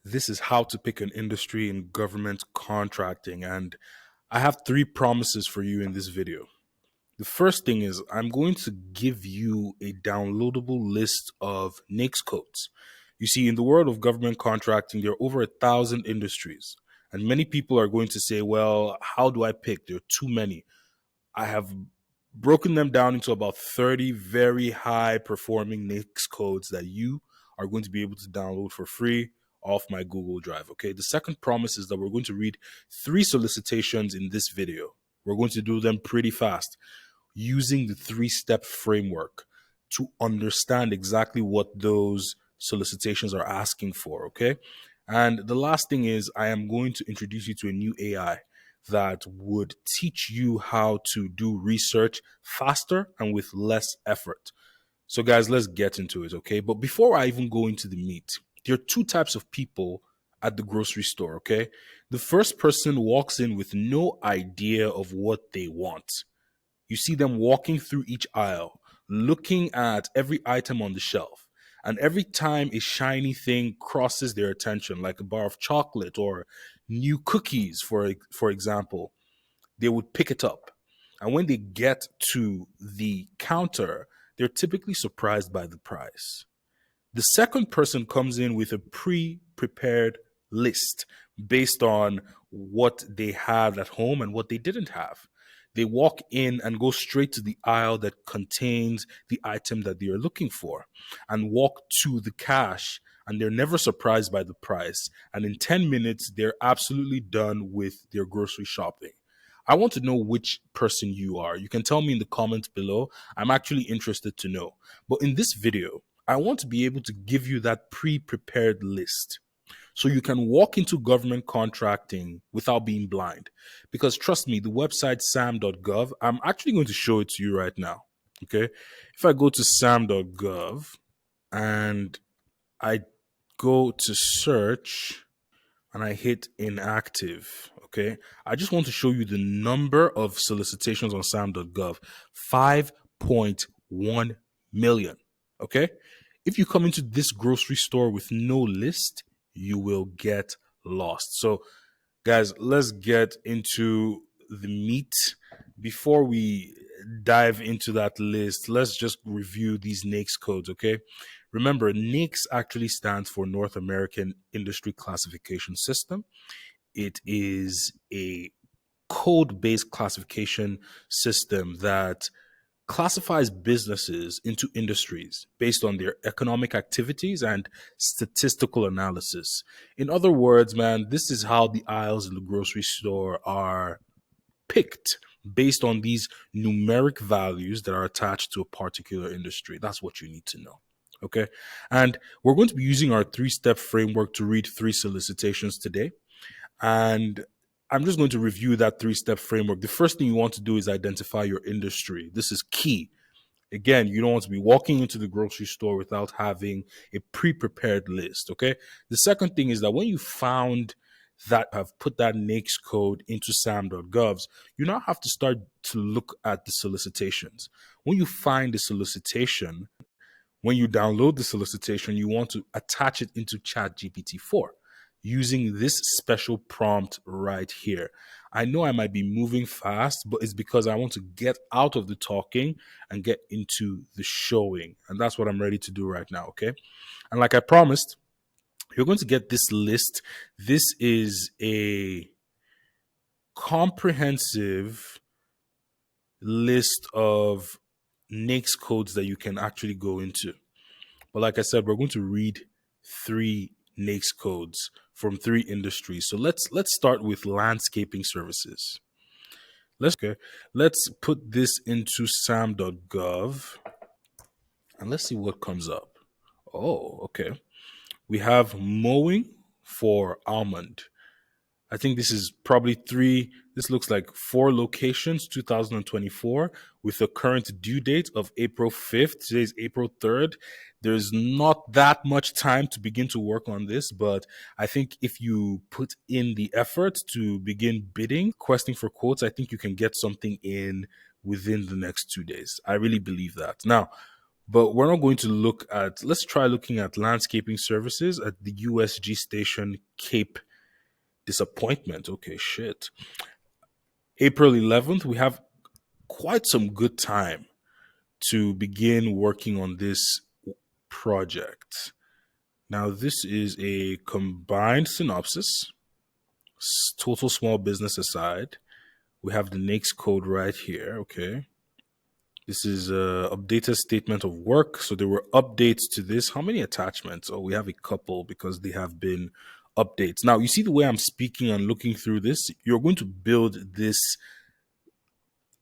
This is how to pick an industry in government contracting. And I have three promises for you in this video. The first thing is I'm going to give you a downloadable list of NAICS codes. You see, in the world of government contracting, there are over 1,000 industries. And many people are going to say, well, how do I pick? There are too many. I have broken them down into about 30 very high performing NAICS codes that you are going to be able to download for free off my Google Drive. Okay. The second promise is that we're going to read 3 solicitations in this video. We're going to do them pretty fast using the 3-step framework to understand exactly what those solicitations are asking for. Okay. And the last thing is I am going to introduce you to a new AI that would teach you how to do research faster and with less effort. So, guys, let's get into it, okay? But before I even go into the meat, there are 2 types of people at the grocery store, okay? The first person walks in with no idea of what they want. You see them walking through each aisle, looking at every item on the shelf. And every time a shiny thing crosses their attention, like a bar of chocolate or new cookies, for example, they would pick it up. And when they get to the counter, they're typically surprised by the price. The second person comes in with a pre-prepared list based on what they had at home and what they didn't have. They walk in and go straight to the aisle that contains the item that they are looking for and walk to the cash, and they're never surprised by the price. And in 10 minutes, they're absolutely done with their grocery shopping. I want to know which person you are. You can tell me in the comments below. I'm actually interested to know. But in this video, I want to be able to give you that pre-prepared list so you can walk into government contracting without being blind. Because trust me, the website SAM.gov, I'm actually going to show it to you right now. Okay. If I go to SAM.gov and I go to search and I hit inactive, okay, I just want to show you the number of solicitations on SAM.gov 5.1 million. Okay. If you come into this grocery store with no list, you will get lost. So, guys, let's get into the meat. Before we dive into that list, let's just review these NAICS codes, okay? Remember, NAICS actually stands for North American Industry Classification System. It is a code-based classification system that classifies businesses into industries based on their economic activities and statistical analysis. In other words, man, this is how the aisles in the grocery store are picked based on these numeric values that are attached to a particular industry. That's what you need to know. Okay. And we're going to be using our 3-step framework to read 3 solicitations today. And I'm just going to review that 3-step framework. The first thing you want to do is identify your industry. This is key. Again, you don't want to be walking into the grocery store without having a pre-prepared list, okay? The second thing is that when you found that have put that NAICS code into SAM.govs, you now have to start to look at the solicitations. When you find the solicitation, when you download the solicitation, you want to attach it into ChatGPT 4 using this special prompt right here. I know I might be moving fast, but it's because I want to get out of the talking and get into the showing. And that's what I'm ready to do right now, okay? And like I promised, you're going to get this list. This is a comprehensive list of NAICS codes that you can actually go into. But like I said, we're going to read 3 NAICS codes from 3 industries. So let's start with landscaping services. Let's put this into SAM.gov and let's see what comes up. Oh, okay. We have mowing for almond. I think this is probably 3, this looks like 4 locations, 2024, with a current due date of April 5th. Today is April 3rd. There's not that much time to begin to work on this, but I think if you put in the effort to begin bidding, questing for quotes, I think you can get something in within the next 2 days. I really believe that. Now, But we're not going to look at, let's try looking at landscaping services at the USG station Cape Disappointment. Okay, shit. April 11th, we have quite some good time to begin working on this project. Now, this is a combined synopsis, total small business aside. We have the NAICS code right here. Okay. This is a updated statement of work. So there were updates to this. How many attachments? Oh, we have a couple because they have been updates. Now, you see the way I'm speaking and looking through this? You're going to build this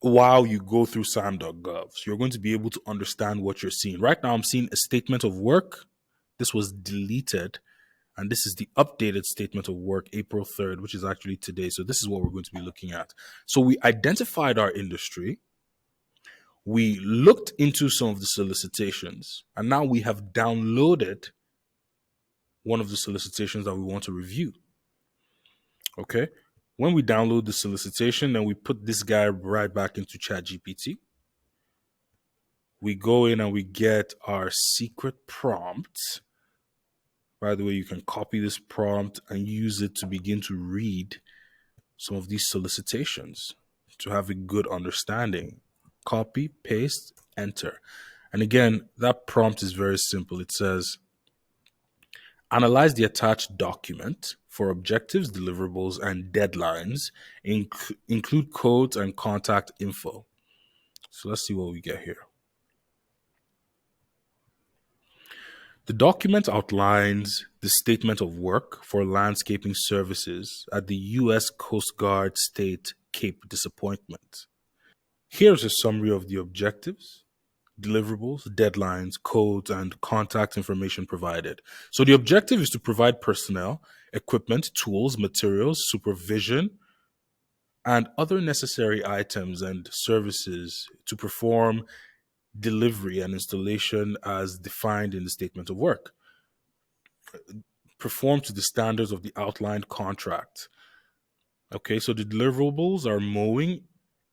while you go through SAM.gov. So you're going to be able to understand what you're seeing. Right now, I'm seeing a statement of work. This was deleted. And this is the updated statement of work, April 3rd, which is actually today. So this is what we're going to be looking at. So we identified our industry. We looked into some of the solicitations. And now we have downloaded one of the solicitations that we want to review. Okay. When we download the solicitation, then we put this guy right back into ChatGPT. We go in and we get our secret prompt. By the way, you can copy this prompt and use it to begin to read some of these solicitations to have a good understanding. Copy, paste, enter. And again, that prompt is very simple. It says, analyze the attached document for objectives, deliverables, and deadlines. Include codes and contact info. So let's see what we get here. The document outlines the statement of work for landscaping services at the U.S. Coast Guard State Cape Disappointment. Here's a summary of the objectives, deliverables, deadlines, codes, and contact information provided. So the objective is to provide personnel, equipment, tools, materials, supervision, and other necessary items and services to perform delivery and installation as defined in the statement of work. Perform to the standards of the outlined contract. Okay, so the deliverables are mowing,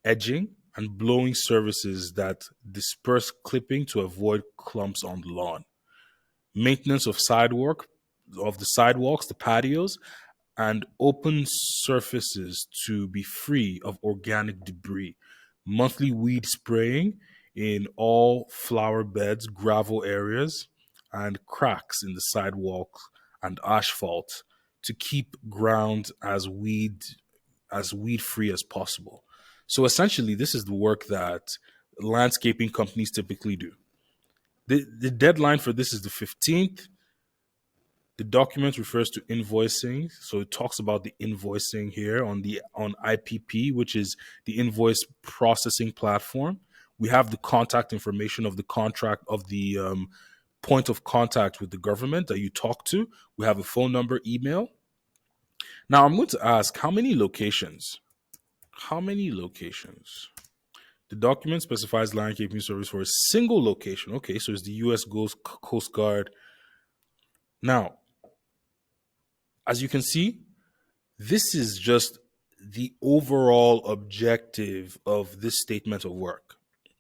edging, and blowing services that disperse clipping to avoid clumps on the lawn. Maintenance of the sidewalks, the patios, and open surfaces to be free of organic debris. Monthly weed spraying in all flower beds, gravel areas, and cracks in the sidewalk and asphalt to keep ground as weed free as possible. So essentially, this is the work that landscaping companies typically do. The deadline for this is the 15th. The document refers to invoicing, so it talks about the invoicing here on IPP, which is the invoice processing platform. We have the contact information of the contract of the point of contact with the government that you talk to. We have a phone number, email. Now I'm going to ask, how many locations? How many locations? The document specifies landscaping service for a single location. Okay, so it's the U.S. Coast Guard. Now, as you can see, this is just the overall objective of this statement of work.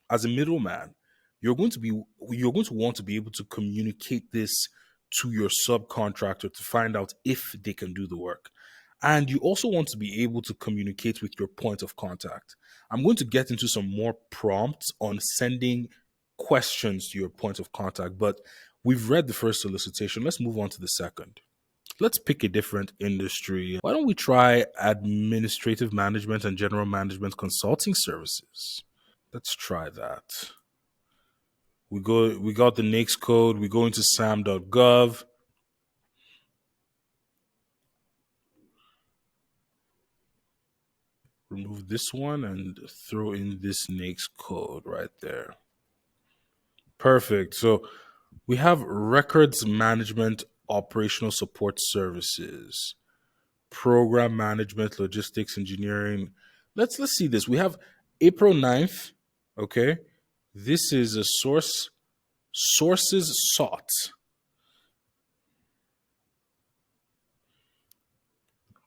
As a middleman, you're going to want to be able to communicate this to your subcontractor to find out if they can do the work. And you also want to be able to communicate with your point of contact. I'm going to get into some more prompts on sending questions to your point of contact, but we've read the first solicitation. Let's move on to the second. Let's pick a different industry. Why don't we try administrative management and general management consulting services? Let's try that. We got the NAICS code. We go into SAM.gov. Remove this one and throw in this NAICS code right there. Perfect. So we have records management operational support services, program management, logistics, engineering. Let's see this. We have April 9th. Okay. This is a sources sought.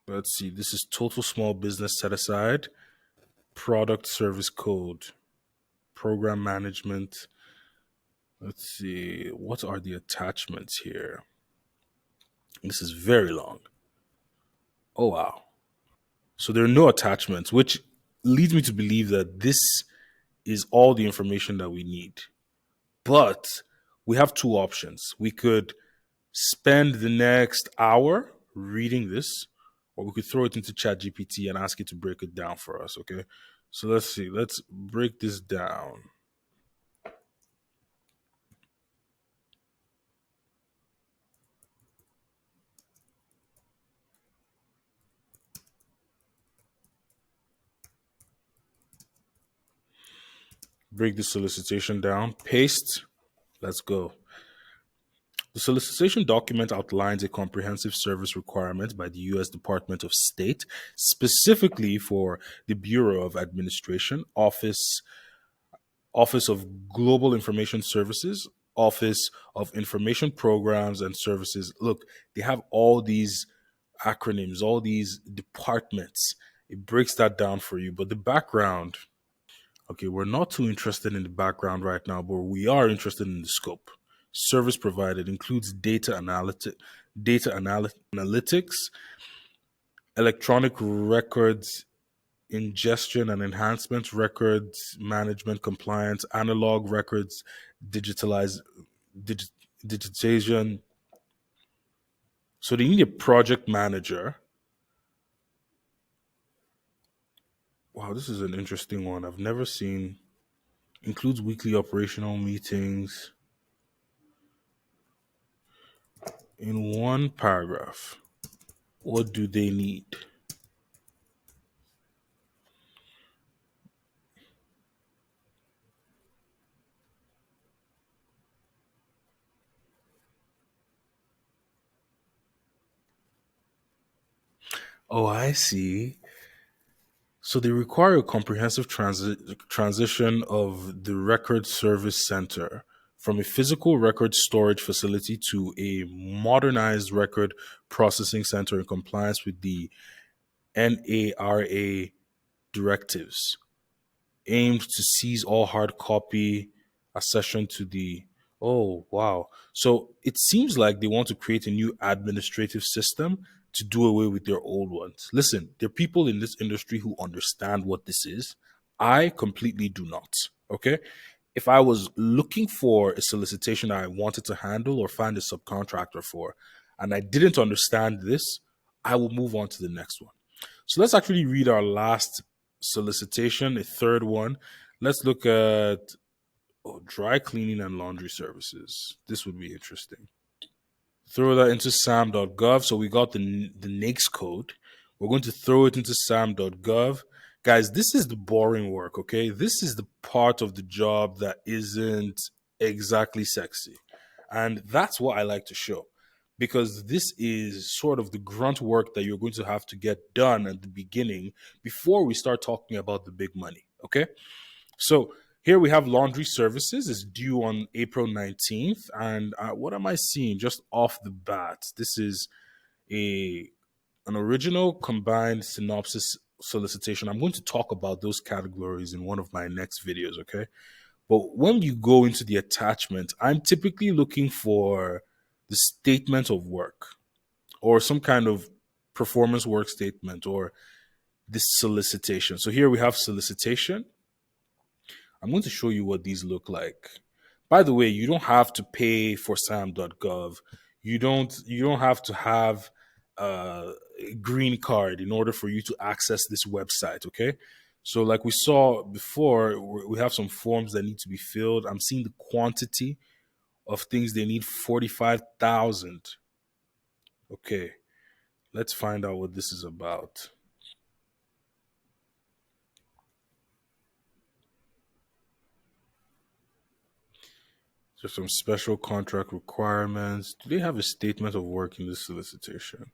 Let's see. This is total small business set aside, product service code, program management. Let's see. What are the attachments here? This is very long. Oh, wow. So there are no attachments, which leads me to believe that this is all the information that we need. But we have two options. We could spend the next hour reading this, or we could throw it into ChatGPT and ask it to break it down for us. Okay. So let's see. Let's break this down. Break the solicitation down. Paste. Let's go. The solicitation document outlines a comprehensive service requirement by the U.S. Department of State, specifically for the Bureau of Administration, Office of Global Information Services, Office of Information Programs and Services. Look, they have all these acronyms, all these departments. It breaks that down for you. But the background, okay, we're not too interested in the background right now, but we are interested in the scope. Service provided includes analytics, electronic records ingestion and enhancement, records management, compliance, analog records, digitalize, dig, digitization. So they need a project manager. Wow, this is an interesting one. I've never seen. Includes weekly operational meetings in one paragraph. What do they need? Oh, I see. So they require a comprehensive transition of the record service center from a physical record storage facility to a modernized record processing center in compliance with the NARA directives, aimed to seize all hard copy accession to the. Oh, wow. So it seems like they want to create a new administrative system to do away with their old ones. Listen, there are people in this industry who understand what this is. I completely do not. Okay. If I was looking for a solicitation I wanted to handle or find a subcontractor for, and I didn't understand this, I will move on to the next one. So let's actually read our last solicitation, a third one. Let's look at dry cleaning and laundry services. This would be interesting. Throw that into SAM.gov. So we got the NAICS code. We're going to throw it into SAM.gov. Guys, this is the boring work, okay? This is the part of the job that isn't exactly sexy. And that's what I like to show because this is sort of the grunt work that you're going to have to get done at the beginning before we start talking about the big money, okay? So here we have laundry services is due on April 19th. And what am I seeing just off the bat? This is a an original combined synopsis solicitation. I'm going to talk about those categories in one of my next videos, okay? But when you go into the attachment, I'm typically looking for the statement of work or some kind of performance work statement or this solicitation. So here we have solicitation. I'm going to show you what these look like. By the way, you don't have to pay for SAM.gov. You don't have to have a green card in order for you to access this website, okay? So like we saw before, we have some forms that need to be filled. I'm seeing the quantity of things they need 45,000. Okay, let's find out what this is about. There's some special contract requirements. Do they have a statement of work in this solicitation?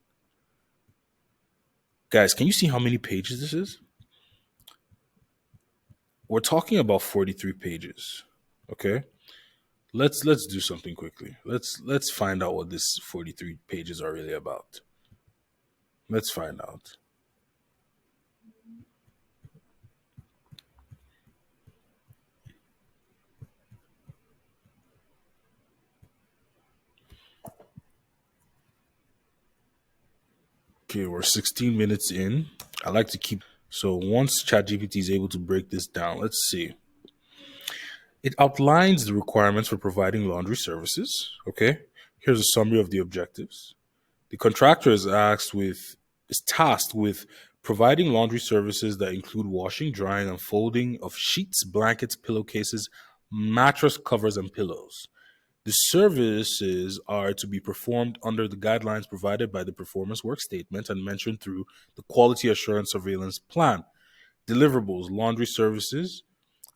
Guys, can you see how many pages this is? We're talking about 43 pages. Okay? Let's do something quickly. Let's find out what this 43 pages are really about. Let's find out. Okay, we're 16 minutes in. I like to keep. So once ChatGPT is able to break this down, let's see. It outlines the requirements for providing laundry services. Okay, here's a summary of the objectives. The contractor is tasked with providing laundry services that include washing, drying, and folding of sheets, blankets, pillowcases, mattress covers, and pillows. The services are to be performed under the guidelines provided by the performance work statement and mentioned through the quality assurance surveillance plan. Deliverables, laundry services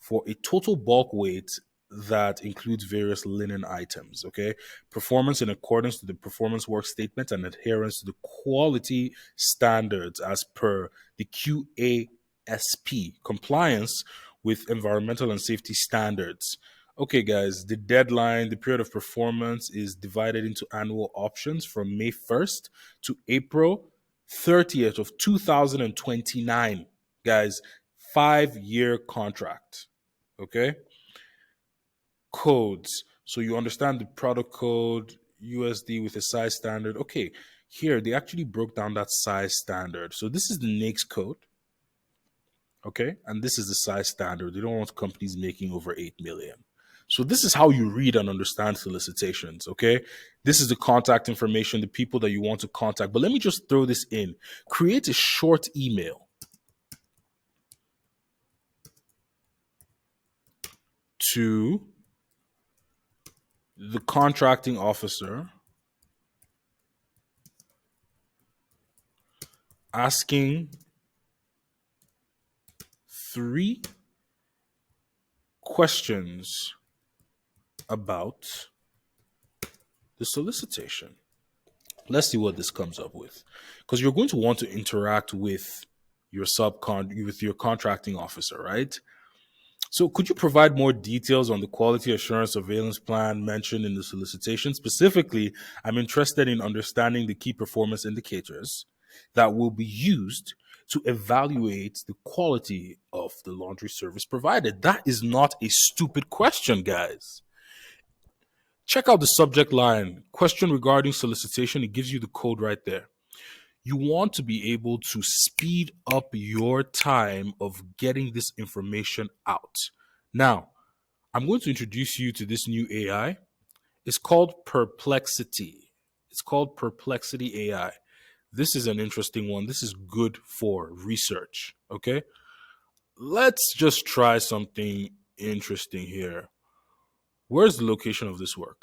for a total bulk weight that includes various linen items. Okay. Performance in accordance to the performance work statement and adherence to the quality standards as per the QASP, compliance with environmental and safety standards. Okay, guys, the deadline, the period of performance is divided into annual options from May 1st to April 30th of 2029. Guys, 5-year contract. Okay. Codes. So you understand the product code, USD with a size standard. Okay. Here, they actually broke down that size standard. So this is the NAICS code. Okay. And this is the size standard. They don't want companies making over 8 million. So this is how you read and understand solicitations. Okay. This is the contact information, the people that you want to contact. But let me just throw this in. Create a short email to the contracting officer asking 3 questions about the solicitation. Let's see what this comes up with. Because you're going to want to interact with your contracting officer, right? So could you provide more details on the quality assurance surveillance plan mentioned in the solicitation? Specifically, I'm interested in understanding the key performance indicators that will be used to evaluate the quality of the laundry service provided. That is not a stupid question, guys. Check out the subject line, question regarding solicitation. It gives you the code right there. You want to be able to speed up your time of getting this information out. Now, I'm going to introduce you to this new AI. It's called Perplexity. It's called Perplexity AI. This is an interesting one. This is good for research. Okay. Let's just try something interesting here. Where's the location of this work?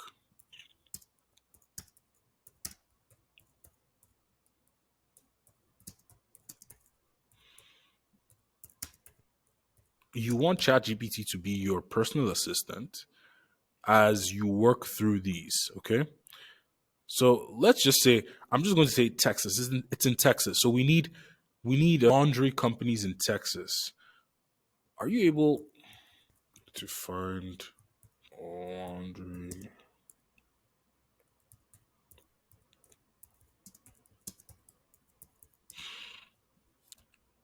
You want ChatGPT to be your personal assistant as you work through these. Okay. So let's just say, I'm just going to say Texas. It's in Texas. So we need laundry companies in Texas. Are you able to find laundry?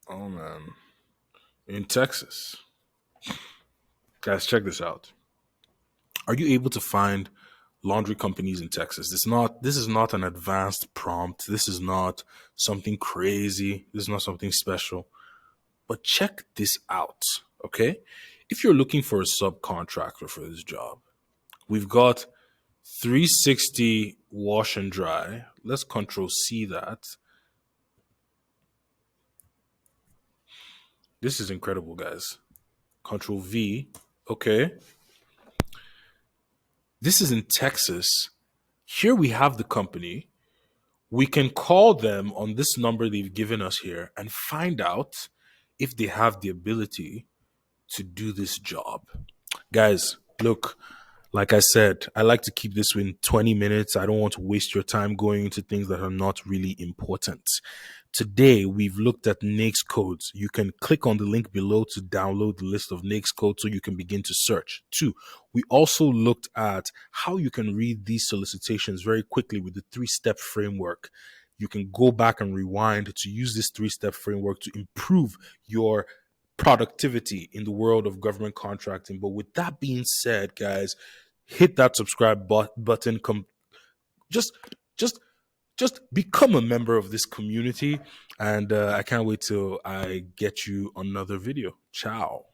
Oh man, in Texas, guys, check this out. Are you able to find laundry companies in Texas? This is not an advanced prompt. This is not something crazy. This is not something special. But check this out, okay? If you're looking for a subcontractor for this job, we've got 360 wash and dry. Let's control C that. This is incredible, guys. Control V. Okay. This is in Texas. Here we have the company. We can call them on this number they've given us here and find out if they have the ability to do this job. Guys, look, like I said, I like to keep this in 20 minutes. I don't want to waste your time going into things that are not really important. Today, we've looked at NAICS codes. You can click on the link below to download the list of NAICS codes so you can begin to search. 2, we also looked at how you can read these solicitations very quickly with the 3-step framework. You can go back and rewind to use this 3-step framework to improve your productivity in the world of government contracting. But with that being said, guys, hit that subscribe button. Just just just become a member of this community. And I can't wait till I get you another video. Ciao.